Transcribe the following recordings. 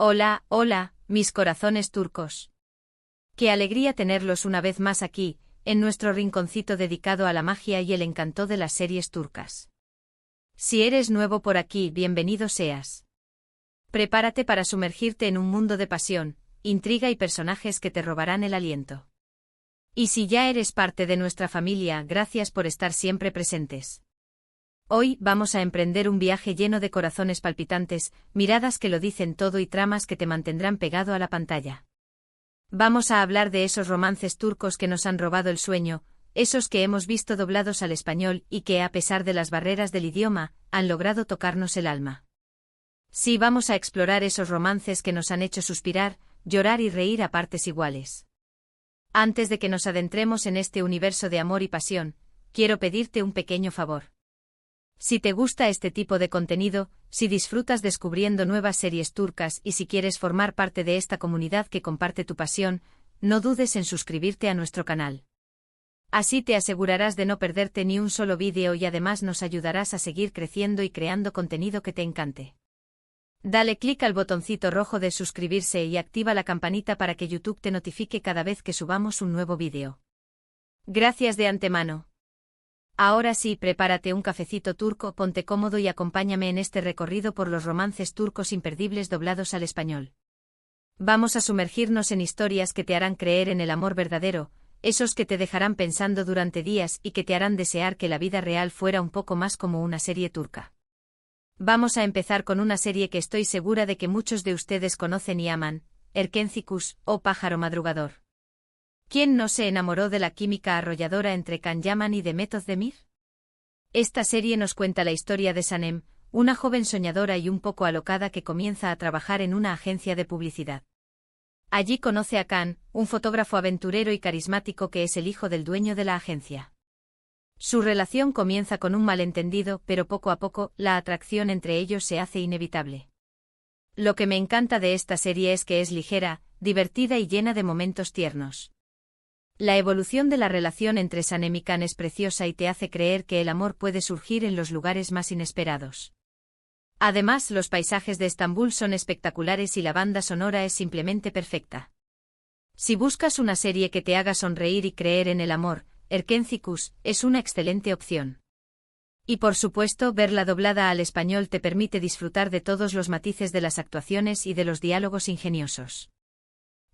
Hola, hola, mis corazones turcos. Qué alegría tenerlos una vez más aquí, en nuestro rinconcito dedicado a la magia y el encanto de las series turcas. Si eres nuevo por aquí, bienvenido seas. Prepárate para sumergirte en un mundo de pasión, intriga y personajes que te robarán el aliento. Y si ya eres parte de nuestra familia, gracias por estar siempre presentes. Hoy vamos a emprender un viaje lleno de corazones palpitantes, miradas que lo dicen todo y tramas que te mantendrán pegado a la pantalla. Vamos a hablar de esos romances turcos que nos han robado el sueño, esos que hemos visto doblados al español y que, a pesar de las barreras del idioma, han logrado tocarnos el alma. Sí, vamos a explorar esos romances que nos han hecho suspirar, llorar y reír a partes iguales. Antes de que nos adentremos en este universo de amor y pasión, quiero pedirte un pequeño favor. Si te gusta este tipo de contenido, si disfrutas descubriendo nuevas series turcas y si quieres formar parte de esta comunidad que comparte tu pasión, no dudes en suscribirte a nuestro canal. Así te asegurarás de no perderte ni un solo vídeo y además nos ayudarás a seguir creciendo y creando contenido que te encante. Dale clic al botoncito rojo de suscribirse y activa la campanita para que YouTube te notifique cada vez que subamos un nuevo vídeo. Gracias de antemano. Ahora sí, prepárate un cafecito turco, ponte cómodo y acompáñame en este recorrido por los romances turcos imperdibles doblados al español. Vamos a sumergirnos en historias que te harán creer en el amor verdadero, esos que te dejarán pensando durante días y que te harán desear que la vida real fuera un poco más como una serie turca. Vamos a empezar con una serie que estoy segura de que muchos de ustedes conocen y aman, Erkekcikus, o Pájaro Madrugador. ¿Quién no se enamoró de la química arrolladora entre Can Yaman y Demet Özdemir? Esta serie nos cuenta la historia de Sanem, una joven soñadora y un poco alocada que comienza a trabajar en una agencia de publicidad. Allí conoce a Can, un fotógrafo aventurero y carismático que es el hijo del dueño de la agencia. Su relación comienza con un malentendido, pero poco a poco, la atracción entre ellos se hace inevitable. Lo que me encanta de esta serie es que es ligera, divertida y llena de momentos tiernos. La evolución de la relación entre Sanem y Can es preciosa y te hace creer que el amor puede surgir en los lugares más inesperados. Además, los paisajes de Estambul son espectaculares y la banda sonora es simplemente perfecta. Si buscas una serie que te haga sonreír y creer en el amor, Erkekcikus es una excelente opción. Y por supuesto, verla doblada al español te permite disfrutar de todos los matices de las actuaciones y de los diálogos ingeniosos.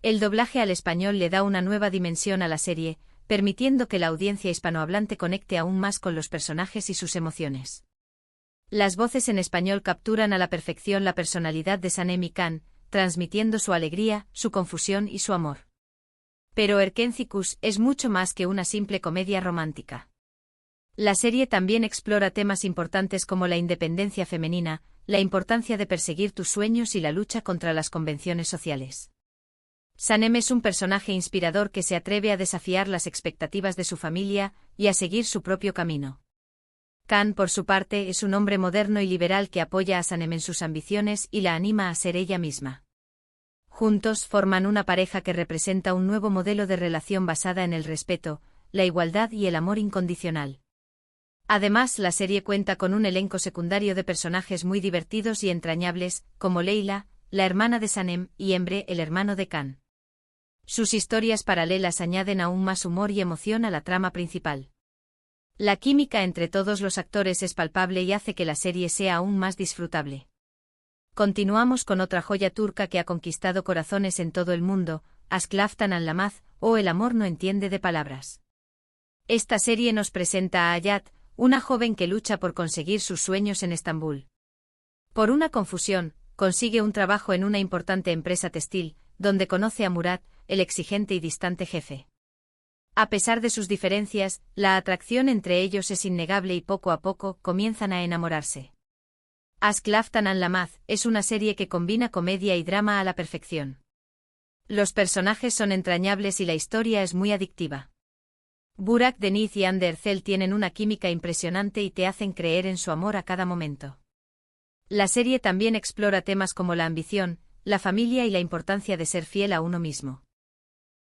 El doblaje al español le da una nueva dimensión a la serie, permitiendo que la audiencia hispanohablante conecte aún más con los personajes y sus emociones. Las voces en español capturan a la perfección la personalidad de Sanem y Can, transmitiendo su alegría, su confusión y su amor. Pero Erkekcikus es mucho más que una simple comedia romántica. La serie también explora temas importantes como la independencia femenina, la importancia de perseguir tus sueños y la lucha contra las convenciones sociales. Sanem es un personaje inspirador que se atreve a desafiar las expectativas de su familia y a seguir su propio camino. Can, por su parte, es un hombre moderno y liberal que apoya a Sanem en sus ambiciones y la anima a ser ella misma. Juntos forman una pareja que representa un nuevo modelo de relación basada en el respeto, la igualdad y el amor incondicional. Además, la serie cuenta con un elenco secundario de personajes muy divertidos y entrañables, como Leila, la hermana de Sanem, y Emre, el hermano de Can. Sus historias paralelas añaden aún más humor y emoción a la trama principal. La química entre todos los actores es palpable y hace que la serie sea aún más disfrutable. Continuamos con otra joya turca que ha conquistado corazones en todo el mundo, Aşk Laftan Anlamaz, o El amor no entiende de palabras. Esta serie nos presenta a Hayat, una joven que lucha por conseguir sus sueños en Estambul. Por una confusión, consigue un trabajo en una importante empresa textil, donde conoce a Murat, el exigente y distante jefe. A pesar de sus diferencias, la atracción entre ellos es innegable y poco a poco comienzan a enamorarse. Aşk Laftan Anlamaz es una serie que combina comedia y drama a la perfección. Los personajes son entrañables y la historia es muy adictiva. Burak Deniz y Hande Erçel tienen una química impresionante y te hacen creer en su amor a cada momento. La serie también explora temas como la ambición, la familia y la importancia de ser fiel a uno mismo.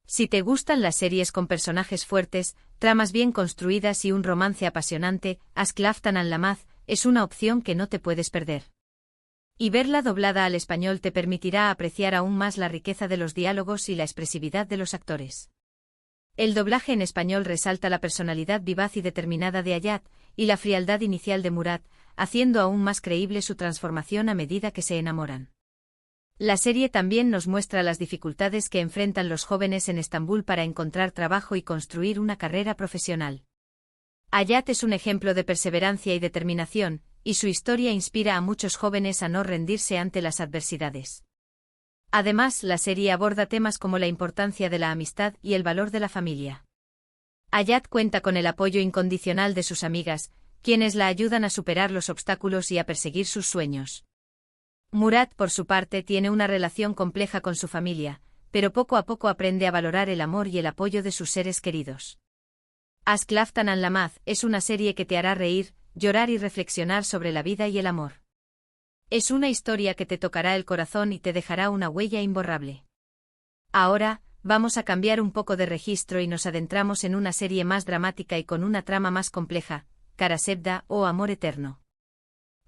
Si te gustan las series con personajes fuertes, tramas bien construidas y un romance apasionante, Aşk Laftan Anlamaz es una opción que no te puedes perder. Y verla doblada al español te permitirá apreciar aún más la riqueza de los diálogos y la expresividad de los actores. El doblaje en español resalta la personalidad vivaz y determinada de Hayat, y la frialdad inicial de Murat, haciendo aún más creíble su transformación a medida que se enamoran. La serie también nos muestra las dificultades que enfrentan los jóvenes en Estambul para encontrar trabajo y construir una carrera profesional. Hayat es un ejemplo de perseverancia y determinación, y su historia inspira a muchos jóvenes a no rendirse ante las adversidades. Además, la serie aborda temas como la importancia de la amistad y el valor de la familia. Hayat cuenta con el apoyo incondicional de sus amigas, quienes la ayudan a superar los obstáculos y a perseguir sus sueños. Murat, por su parte, tiene una relación compleja con su familia, pero poco a poco aprende a valorar el amor y el apoyo de sus seres queridos. Aşk Laftan Anlamaz es una serie que te hará reír, llorar y reflexionar sobre la vida y el amor. Es una historia que te tocará el corazón y te dejará una huella imborrable. Ahora, vamos a cambiar un poco de registro y nos adentramos en una serie más dramática y con una trama más compleja, Kara Sevda o Amor Eterno.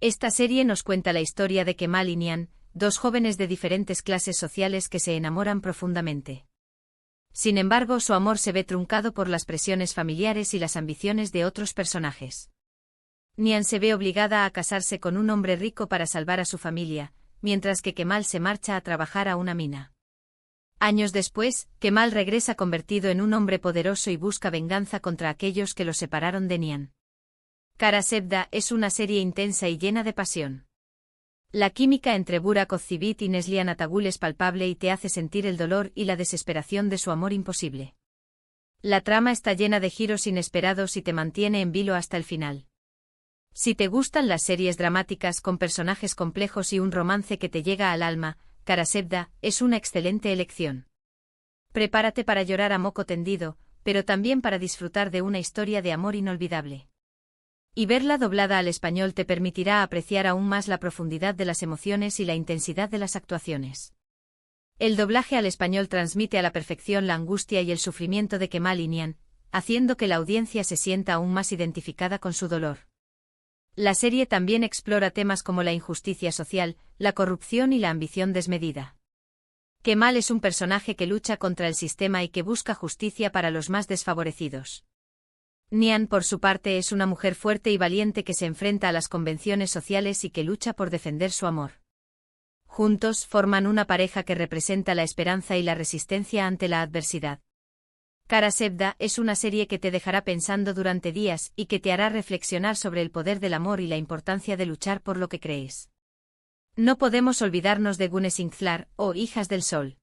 Esta serie nos cuenta la historia de Kemal y Nihan, dos jóvenes de diferentes clases sociales que se enamoran profundamente. Sin embargo, su amor se ve truncado por las presiones familiares y las ambiciones de otros personajes. Nihan se ve obligada a casarse con un hombre rico para salvar a su familia, mientras que Kemal se marcha a trabajar a una mina. Años después, Kemal regresa convertido en un hombre poderoso y busca venganza contra aquellos que lo separaron de Nihan. Kara Sevda es una serie intensa y llena de pasión. La química entre Burak Özçivit y Neslihan Atagül es palpable y te hace sentir el dolor y la desesperación de su amor imposible. La trama está llena de giros inesperados y te mantiene en vilo hasta el final. Si te gustan las series dramáticas con personajes complejos y un romance que te llega al alma, Kara Sevda es una excelente elección. Prepárate para llorar a moco tendido, pero también para disfrutar de una historia de amor inolvidable. Y verla doblada al español te permitirá apreciar aún más la profundidad de las emociones y la intensidad de las actuaciones. El doblaje al español transmite a la perfección la angustia y el sufrimiento de Kemal y Nihan, haciendo que la audiencia se sienta aún más identificada con su dolor. La serie también explora temas como la injusticia social, la corrupción y la ambición desmedida. Kemal es un personaje que lucha contra el sistema y que busca justicia para los más desfavorecidos. Nihan, por su parte, es una mujer fuerte y valiente que se enfrenta a las convenciones sociales y que lucha por defender su amor. Juntos forman una pareja que representa la esperanza y la resistencia ante la adversidad. Kara Sevda es una serie que te dejará pensando durante días y que te hará reflexionar sobre el poder del amor y la importancia de luchar por lo que crees. No podemos olvidarnos de Güneş Inkler, o Hijas del Sol.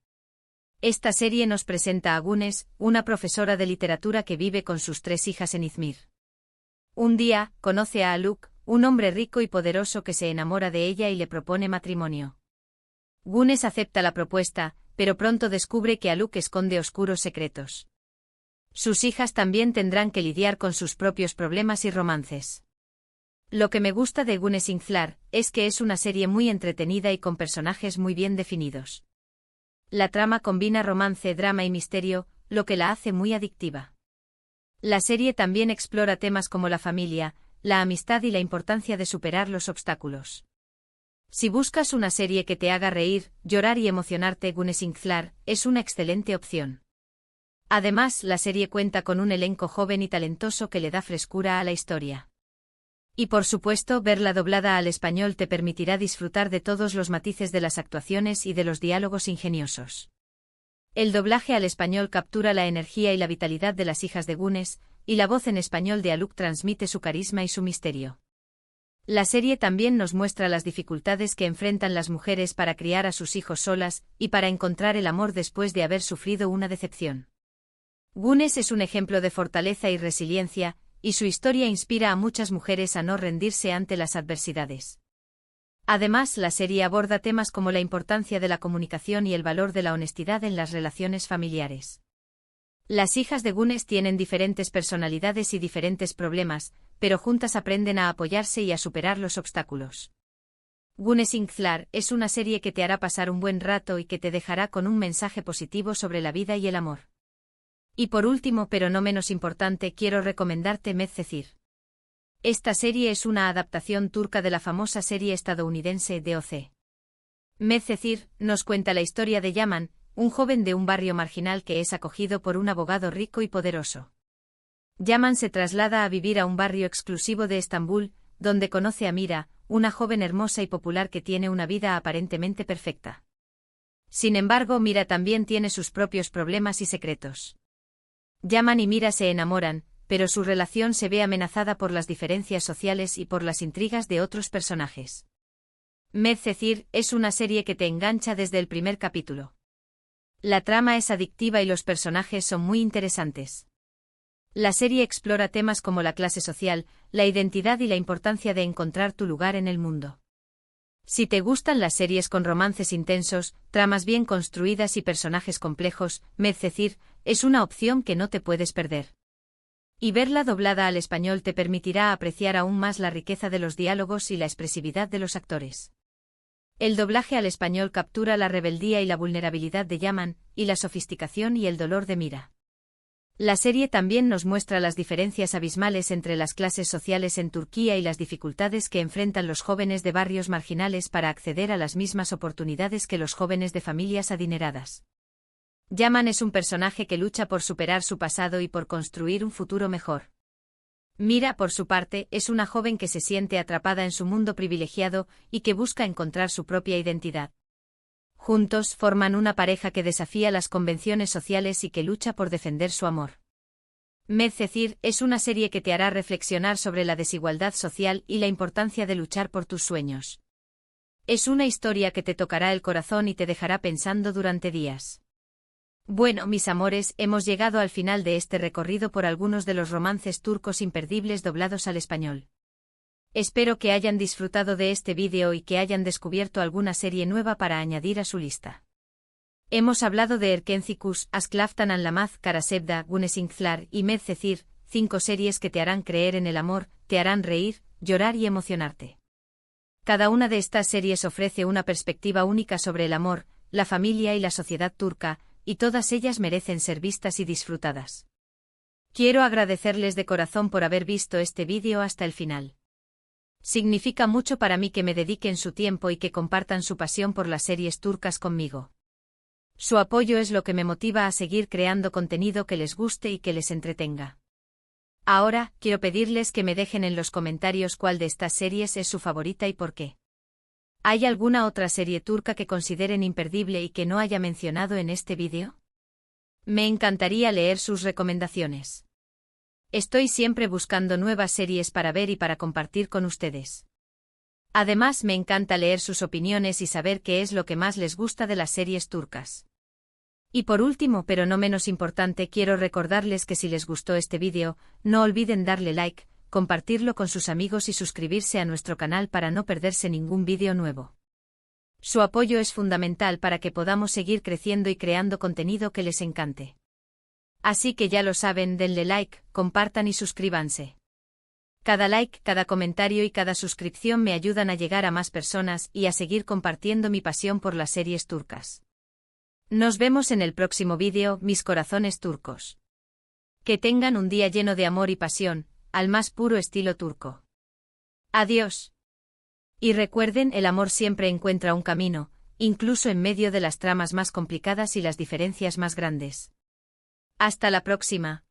Esta serie nos presenta a Güneş, una profesora de literatura que vive con sus 3 hijas en İzmir. Un día, conoce a Haluk, un hombre rico y poderoso que se enamora de ella y le propone matrimonio. Güneş acepta la propuesta, pero pronto descubre que Haluk esconde oscuros secretos. Sus hijas también tendrán que lidiar con sus propios problemas y romances. Lo que me gusta de Güneş Inkler es que es una serie muy entretenida y con personajes muy bien definidos. La trama combina romance, drama y misterio, lo que la hace muy adictiva. La serie también explora temas como la familia, la amistad y la importancia de superar los obstáculos. Si buscas una serie que te haga reír, llorar y emocionarte, Güneş Inkler es una excelente opción. Además, la serie cuenta con un elenco joven y talentoso que le da frescura a la historia. Y por supuesto, verla doblada al español te permitirá disfrutar de todos los matices de las actuaciones y de los diálogos ingeniosos. El doblaje al español captura la energía y la vitalidad de las hijas de Güneş, y la voz en español de Haluk transmite su carisma y su misterio. La serie también nos muestra las dificultades que enfrentan las mujeres para criar a sus hijos solas y para encontrar el amor después de haber sufrido una decepción. Güneş es un ejemplo de fortaleza y resiliencia, y su historia inspira a muchas mujeres a no rendirse ante las adversidades. Además, la serie aborda temas como la importancia de la comunicación y el valor de la honestidad en las relaciones familiares. Las hijas de Güneş tienen diferentes personalidades y diferentes problemas, pero juntas aprenden a apoyarse y a superar los obstáculos. Güneş Inkler es una serie que te hará pasar un buen rato y que te dejará con un mensaje positivo sobre la vida y el amor. Y por último, pero no menos importante, quiero recomendarte Medcezir. Esta serie es una adaptación turca de la famosa serie estadounidense DOC. Medcezir nos cuenta la historia de Yaman, un joven de un barrio marginal que es acogido por un abogado rico y poderoso. Yaman se traslada a vivir a un barrio exclusivo de Estambul, donde conoce a Mira, una joven hermosa y popular que tiene una vida aparentemente perfecta. Sin embargo, Mira también tiene sus propios problemas y secretos. Yaman y Mira se enamoran, pero su relación se ve amenazada por las diferencias sociales y por las intrigas de otros personajes. Medcezir es una serie que te engancha desde el primer capítulo. La trama es adictiva y los personajes son muy interesantes. La serie explora temas como la clase social, la identidad y la importancia de encontrar tu lugar en el mundo. Si te gustan las series con romances intensos, tramas bien construidas y personajes complejos, Medcezir es una opción que no te puedes perder. Y verla doblada al español te permitirá apreciar aún más la riqueza de los diálogos y la expresividad de los actores. El doblaje al español captura la rebeldía y la vulnerabilidad de Yaman, y la sofisticación y el dolor de Mira. La serie también nos muestra las diferencias abismales entre las clases sociales en Turquía y las dificultades que enfrentan los jóvenes de barrios marginales para acceder a las mismas oportunidades que los jóvenes de familias adineradas. Yaman es un personaje que lucha por superar su pasado y por construir un futuro mejor. Mira, por su parte, es una joven que se siente atrapada en su mundo privilegiado y que busca encontrar su propia identidad. Juntos forman una pareja que desafía las convenciones sociales y que lucha por defender su amor. Medcezir es una serie que te hará reflexionar sobre la desigualdad social y la importancia de luchar por tus sueños. Es una historia que te tocará el corazón y te dejará pensando durante días. Bueno, mis amores, hemos llegado al final de este recorrido por algunos de los romances turcos imperdibles doblados al español. Espero que hayan disfrutado de este vídeo y que hayan descubierto alguna serie nueva para añadir a su lista. Hemos hablado de Erkencikus, Asklaftan Anlamaz, Karasevda, Güneşinkler y Medcezir, 5 series que te harán creer en el amor, te harán reír, llorar y emocionarte. Cada una de estas series ofrece una perspectiva única sobre el amor, la familia y la sociedad turca, y todas ellas merecen ser vistas y disfrutadas. Quiero agradecerles de corazón por haber visto este vídeo hasta el final. Significa mucho para mí que me dediquen su tiempo y que compartan su pasión por las series turcas conmigo. Su apoyo es lo que me motiva a seguir creando contenido que les guste y que les entretenga. Ahora, quiero pedirles que me dejen en los comentarios cuál de estas series es su favorita y por qué. ¿Hay alguna otra serie turca que consideren imperdible y que no haya mencionado en este vídeo? Me encantaría leer sus recomendaciones. Estoy siempre buscando nuevas series para ver y para compartir con ustedes. Además, me encanta leer sus opiniones y saber qué es lo que más les gusta de las series turcas. Y por último, pero no menos importante, quiero recordarles que si les gustó este vídeo, no olviden darle like, compartirlo con sus amigos y suscribirse a nuestro canal para no perderse ningún vídeo nuevo. Su apoyo es fundamental para que podamos seguir creciendo y creando contenido que les encante. Así que ya lo saben, denle like, compartan y suscríbanse. Cada like, cada comentario y cada suscripción me ayudan a llegar a más personas y a seguir compartiendo mi pasión por las series turcas. Nos vemos en el próximo vídeo, mis corazones turcos. Que tengan un día lleno de amor y pasión, al más puro estilo turco. Adiós. Y recuerden, el amor siempre encuentra un camino, incluso en medio de las tramas más complicadas y las diferencias más grandes. Hasta la próxima.